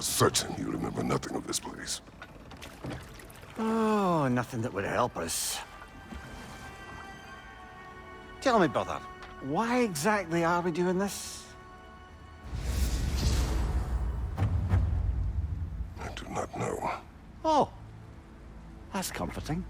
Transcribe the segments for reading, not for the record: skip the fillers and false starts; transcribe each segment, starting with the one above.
are certain you remember nothing of this place. Oh, nothing that would help us. Tell me, brother, why exactly are we doing this? I do not know. Oh, that's comforting.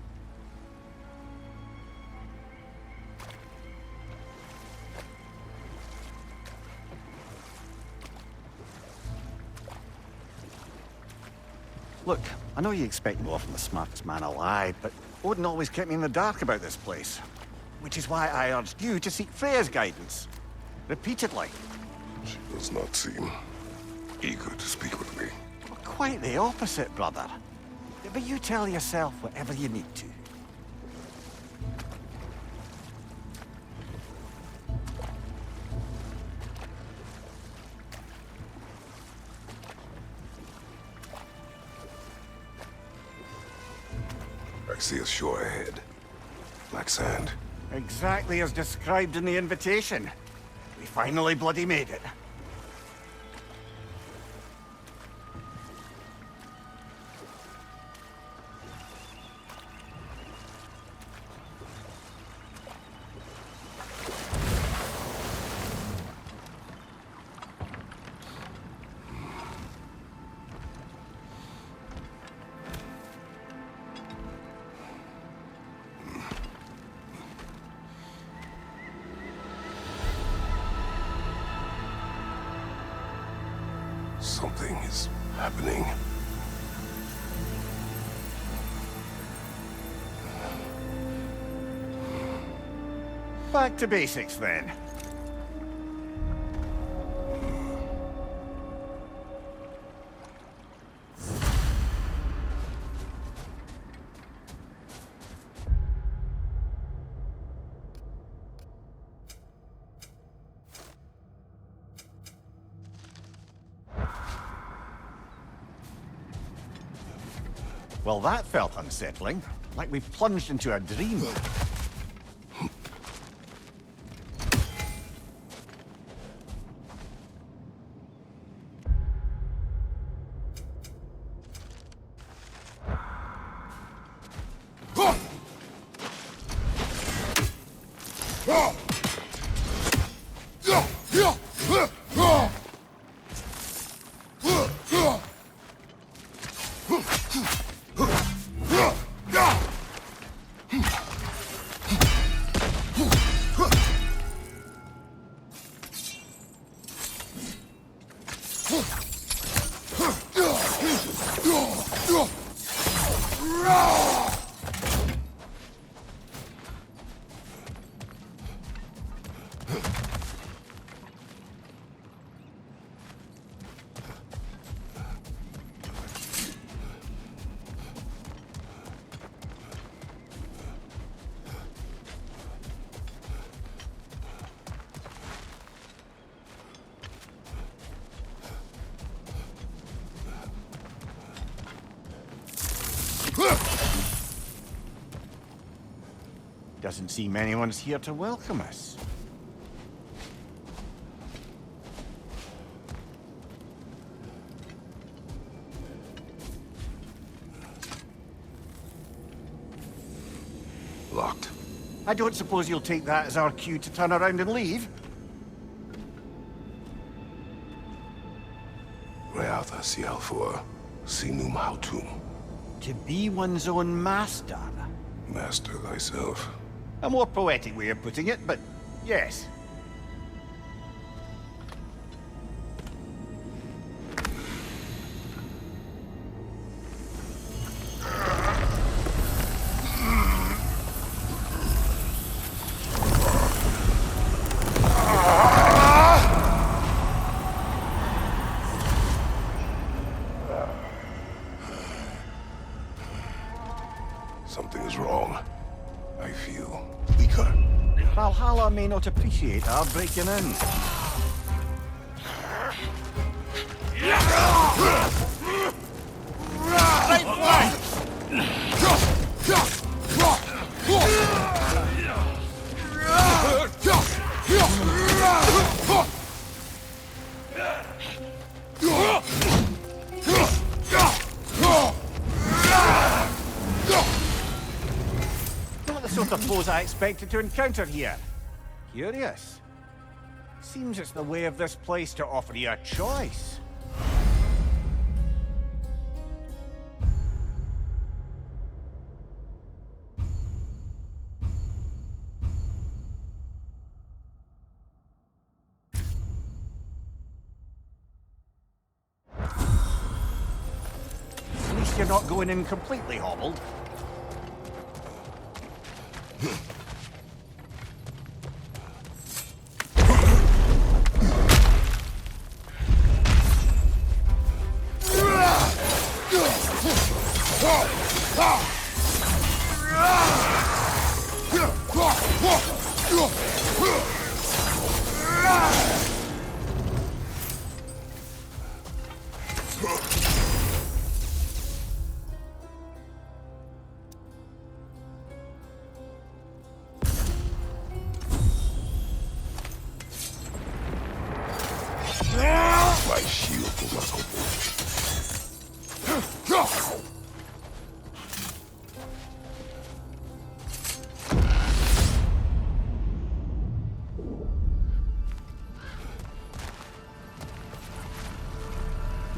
Look, I know you expect more from the smartest man alive, but Odin always kept me in the dark about this place. Which is why I urged you to seek Freya's guidance. Repeatedly. She does not seem eager to speak with me. Well, quite the opposite, brother. But you tell yourself whatever you need to. I see a shore ahead. Black sand. Exactly as described in the invitation. We finally bloody made it. Something is happening. Back to basics, then. Well, that felt unsettling. Like we've plunged into a dream. Doesn't seem anyone's here to welcome us. Locked. I don't suppose you'll take that as our cue to turn around and leave? Reatha Sialfur, Sinum Hautum. To be one's own master. Master thyself. A more poetic way of putting it, but yes. Something is wrong. I feel weaker. Valhalla may not appreciate our breaking in. Right flank! the foes I expected to encounter here. Curious. Seems it's the way of this place to offer you a choice. At least you're not going in completely hobbled. My shield will not hold.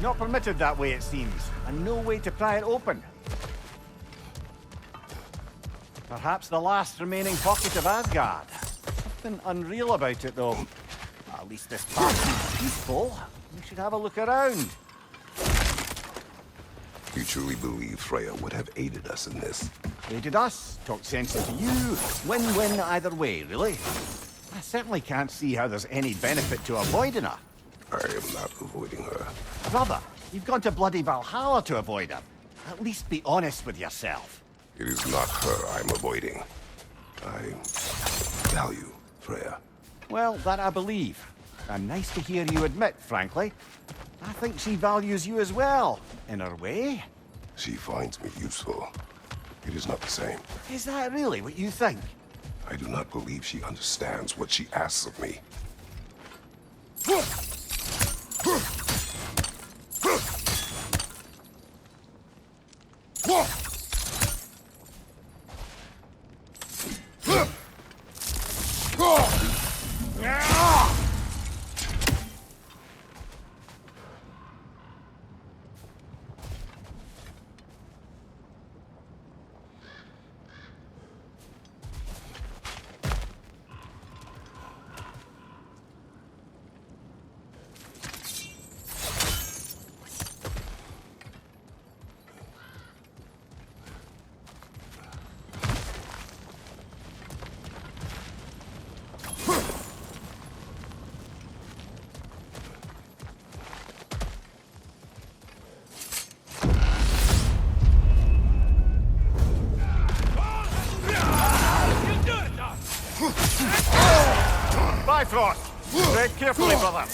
Not permitted that way, it seems, and no way to pry it open. Perhaps the last remaining pocket of Asgard. Something unreal about it, though. At least this part seems peaceful. We should have a look around. You truly believe Freya would have aided us in this? Aided us, talked sense into you. Win-win either way, really. I certainly can't see how there's any benefit to avoiding her. I am not avoiding her. Brother, you've gone to bloody Valhalla to avoid her. At least be honest with yourself. It is not her I'm avoiding. I value Freya. Well, that I believe. And nice to hear you admit, frankly. I think she values you as well, in her way. She finds me useful. It is not the same. Is that really what you think? I do not believe she understands what she asks of me. Bifrost! Tread carefully, brother.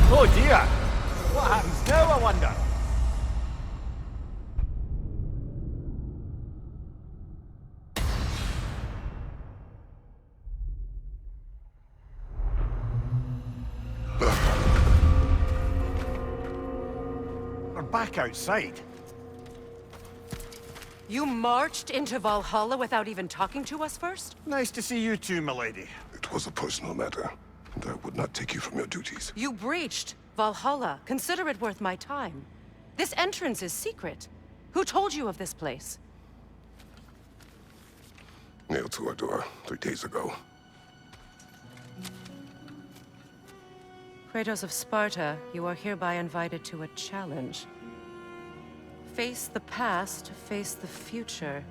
Oh dear! What happens now, I wonder? We're back outside. You marched into Valhalla without even talking to us first? Nice to see you too, milady. It was a personal matter, and I would not take you from your duties. You breached Valhalla. Consider it worth my time. This entrance is secret. Who told you of this place? Nailed to our door 3 days ago. Kratos of Sparta, you are hereby invited to a challenge. Face the past, face the future.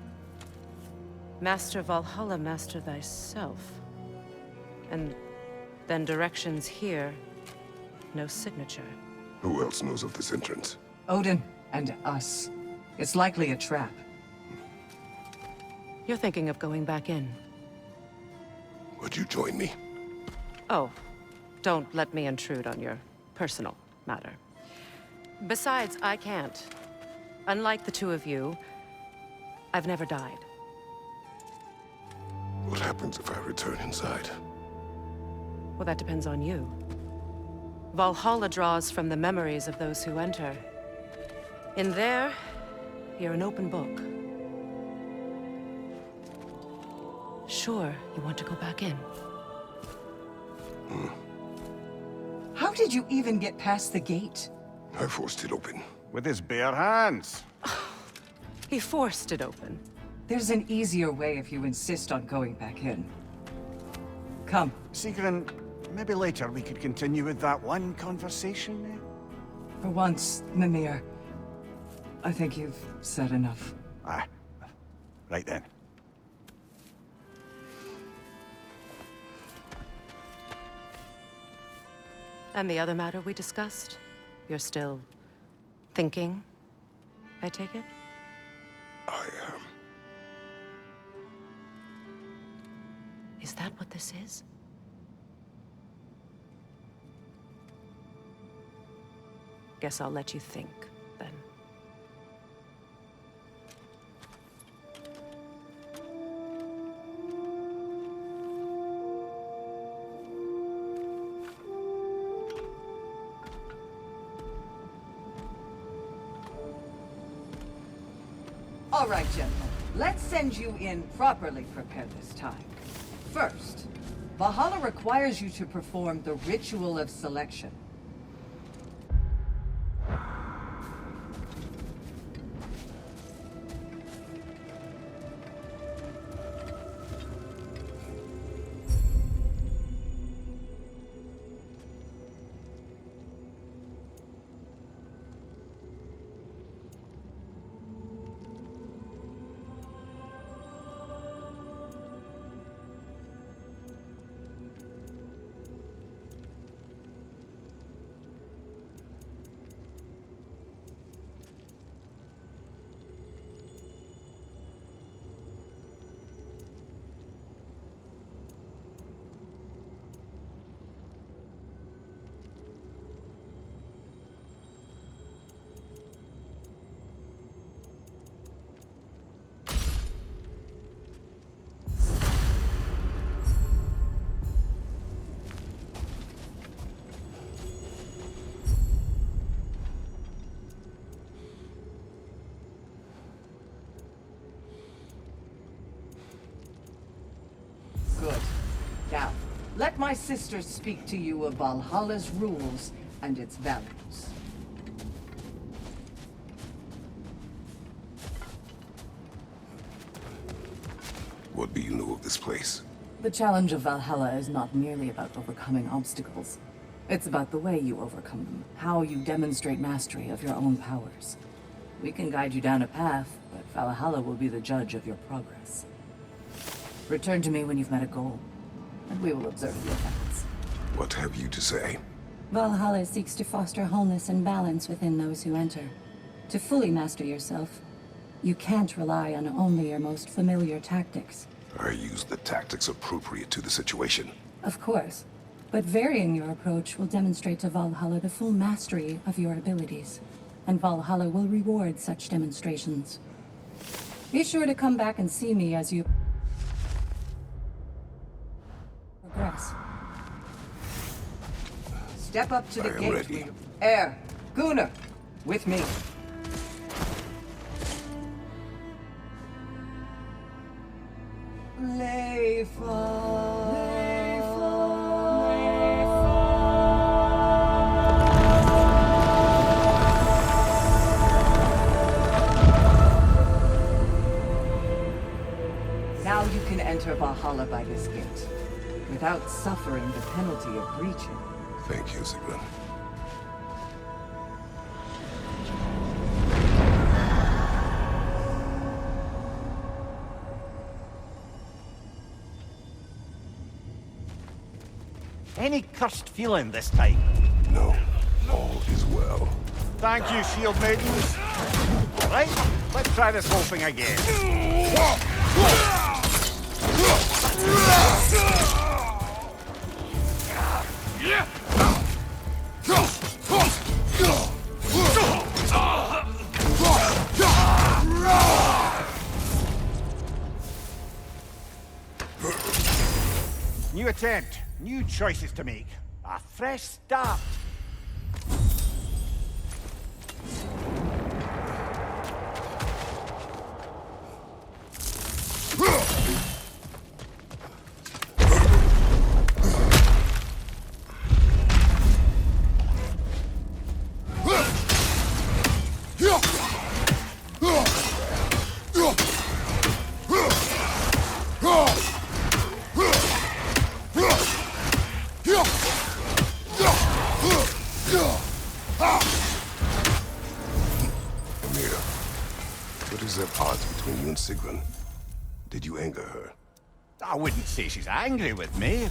Master Valhalla, master thyself. And then directions here, no signature. Who else knows of this entrance? Odin and us. It's likely a trap. You're thinking of going back in. Would you join me? Oh, don't let me intrude on your personal matter. Besides, I can't. Unlike the two of you, I've never died. What happens if I return inside? Well, that depends on you. Valhalla draws from the memories of those who enter. In there, you're an open book. Sure, you want to go back in. How did you even get past the gate? I forced it open. With his bare hands. He forced it open. There's an easier way if you insist on going back in. Come. Sigrun, maybe later we could continue with that one conversation. For once, Mimir, I think you've said enough. Ah, right then. And the other matter we discussed? You're still thinking, I take it? I am. Is that what this is? Guess I'll let you think, then. All right, gentlemen. Let's send you in properly prepared this time. First, Valhalla requires you to perform the ritual of selection. Good. Now, let my sisters speak to you of Valhalla's rules and its values. What do you know of this place? The challenge of Valhalla is not merely about overcoming obstacles. It's about the way you overcome them, how you demonstrate mastery of your own powers. We can guide you down a path, but Valhalla will be the judge of your progress. Return to me when you've met a goal, and we will observe the effects. What have you to say? Valhalla seeks to foster wholeness and balance within those who enter. To fully master yourself, you can't rely on only your most familiar tactics. I use the tactics appropriate to the situation. Of course, but varying your approach will demonstrate to Valhalla the full mastery of your abilities, and Valhalla will reward such demonstrations. Be sure to come back and see me as you progress. Step up to the I am gate. ready. Air, Gunnar, with me. Now you can enter Valhalla by this gate, without suffering the penalty of breaching. Thank you, Sigrun. Any cursed feeling this time? No, all is well. Thank you, shield maidens. All right, let's try this whole thing again. New attempt, new choices to make. A fresh start. Sigrun. Did you anger her? I wouldn't say she's angry with me.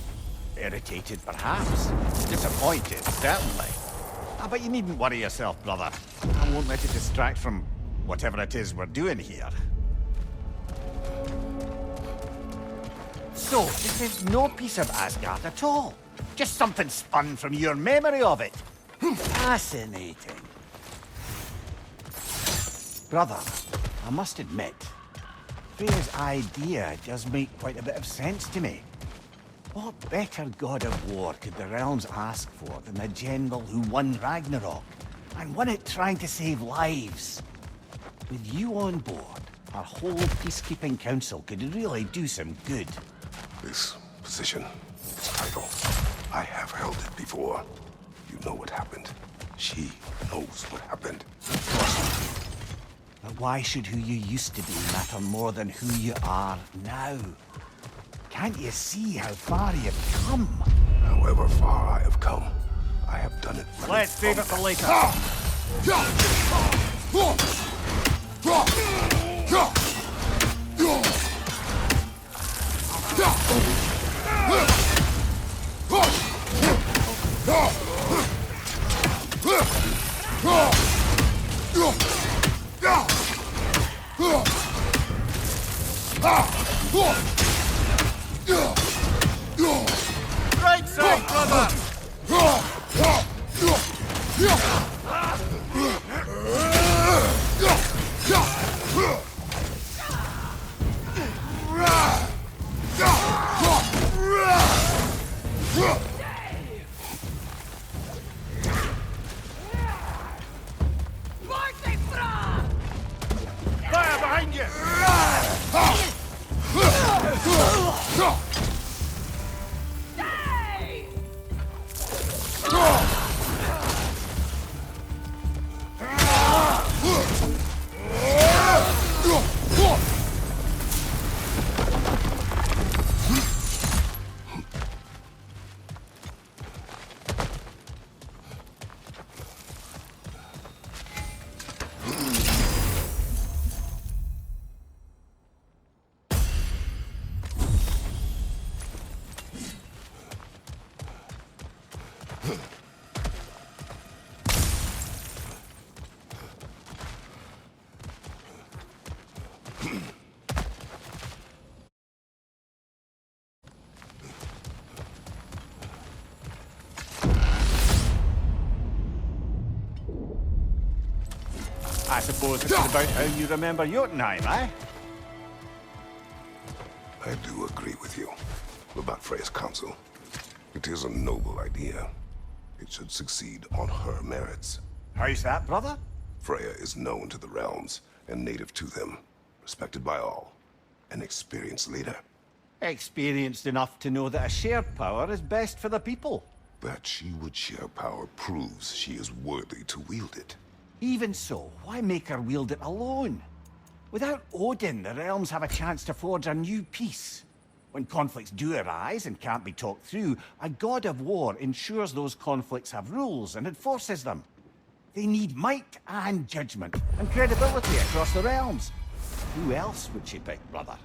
Irritated, perhaps. Disappointed, certainly. But you needn't worry yourself, brother. I won't let it distract from whatever it is we're doing here. So, this is no piece of Asgard at all. Just something spun from your memory of it. Fascinating. Brother, I must admit, Freya's idea does make quite a bit of sense to me. What better god of war could the realms ask for than the general who won Ragnarok, and won it trying to save lives? With you on board, our whole peacekeeping council could really do some good. This position, this title, I have held it before. You know what happened. She knows what happened. Of course. But why should who you used to be matter more than who you are now? Can't you see how far you've come? However far I have come, I have done it. Let's save it for later. Right side, brother! Fire behind you! I suppose this is about how you remember Jotunheim, eh? I do agree with you about Freya's council. It is a noble idea. It should succeed on her merits. How's that, brother? Freya is known to the realms and native to them, respected by all, an experienced leader. Experienced enough to know that a shared power is best for the people. That she would share power proves she is worthy to wield it. Even so, why make her wield it alone? Without Odin, the realms have a chance to forge a new peace. When conflicts do arise and can't be talked through, a god of war ensures those conflicts have rules and enforces them. They need might and judgment, and credibility across the realms. Who else would she pick, brother?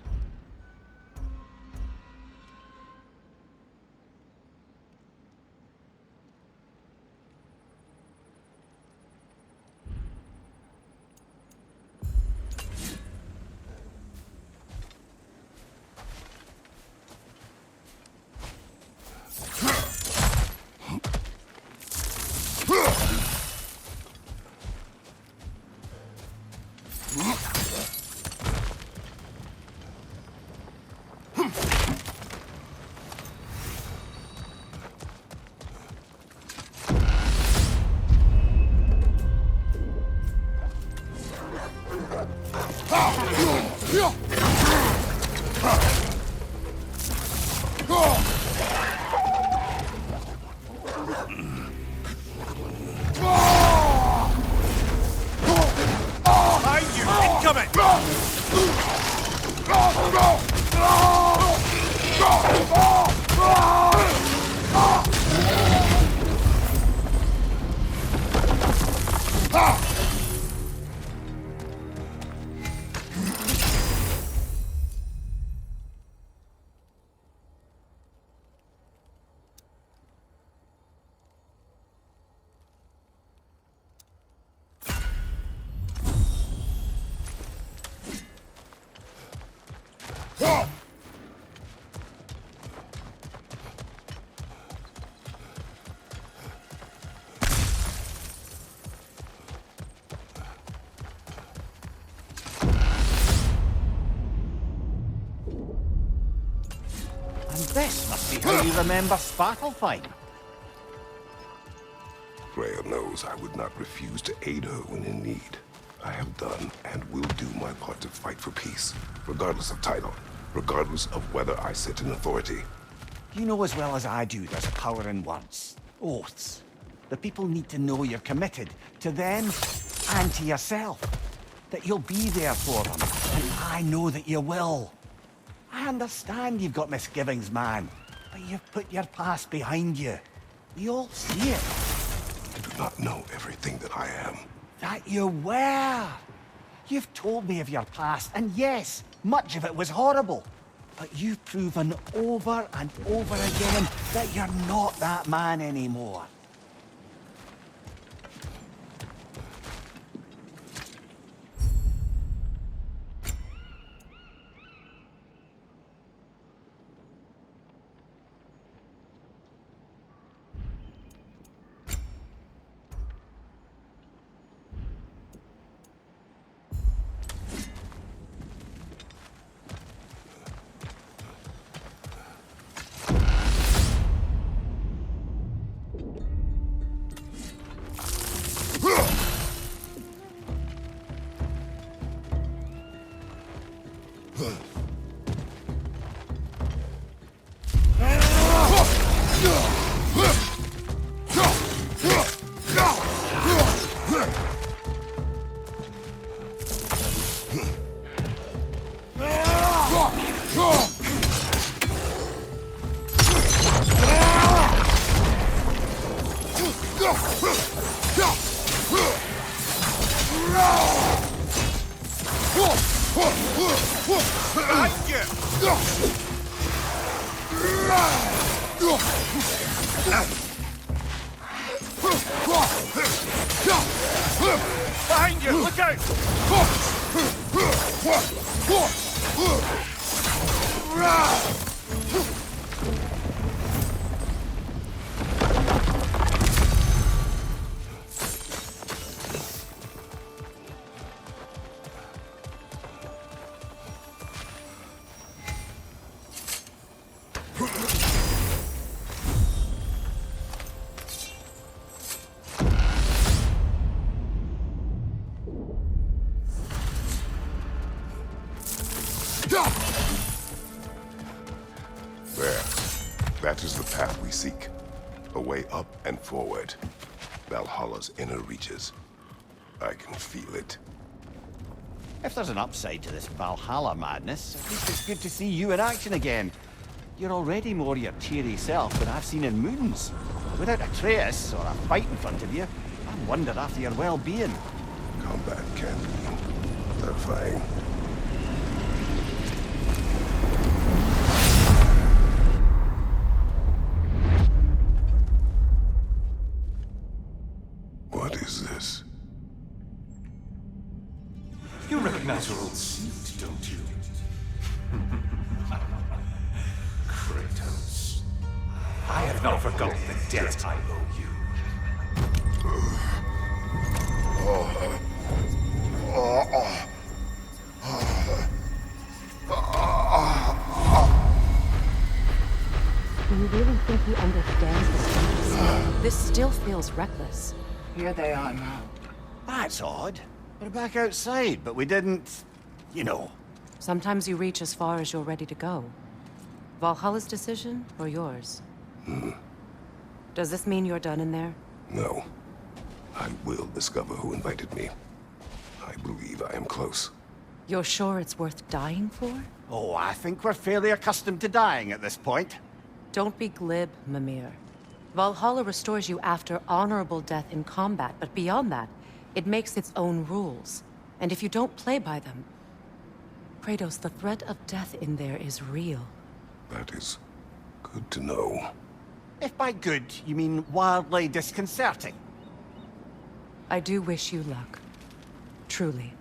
And this must be how you remember Svartalfheim. Freya knows I would not refuse to aid her when in need. I have done and will do my part to fight for peace, regardless of title, regardless of whether I sit in authority. You know as well as I do there's power in words. Oaths. The people need to know you're committed, to them and to yourself. That you'll be there for them, and I know that you will. I understand you've got misgivings, man, but you've put your past behind you. We all see it. I do not know everything that I am. That you were. You've told me of your past, and yes, much of it was horrible. But you've proven over and over again that you're not that man anymore. Behind you! Look out! There. That is the path we seek. A way up and forward. Valhalla's inner reaches. I can feel it. If there's an upside to this Valhalla madness, at least it's good to see you in action again. You're already more your cheery self than I've seen in moons. Without Atreus or a fight in front of you, I wonder after your well-being. Combat can be terrifying. What is this? You recognize your old seat, don't you? Kratos. I have not forgotten the debt I owe you. Do you really think he understands this? This still feels reckless. Here they are now. That's odd. We're back outside, but we didn't... you know. Sometimes you reach as far as you're ready to go. Valhalla's decision, or yours? Does this mean you're done in there? No. I will discover who invited me. I believe I am close. You're sure it's worth dying for? Oh, I think we're fairly accustomed to dying at this point. Don't be glib, Mimir. Valhalla restores you after honorable death in combat, but beyond that, it makes its own rules. And if you don't play by them... Kratos, the threat of death in there is real. That is good to know. If by good, you mean wildly disconcerting. I do wish you luck. Truly.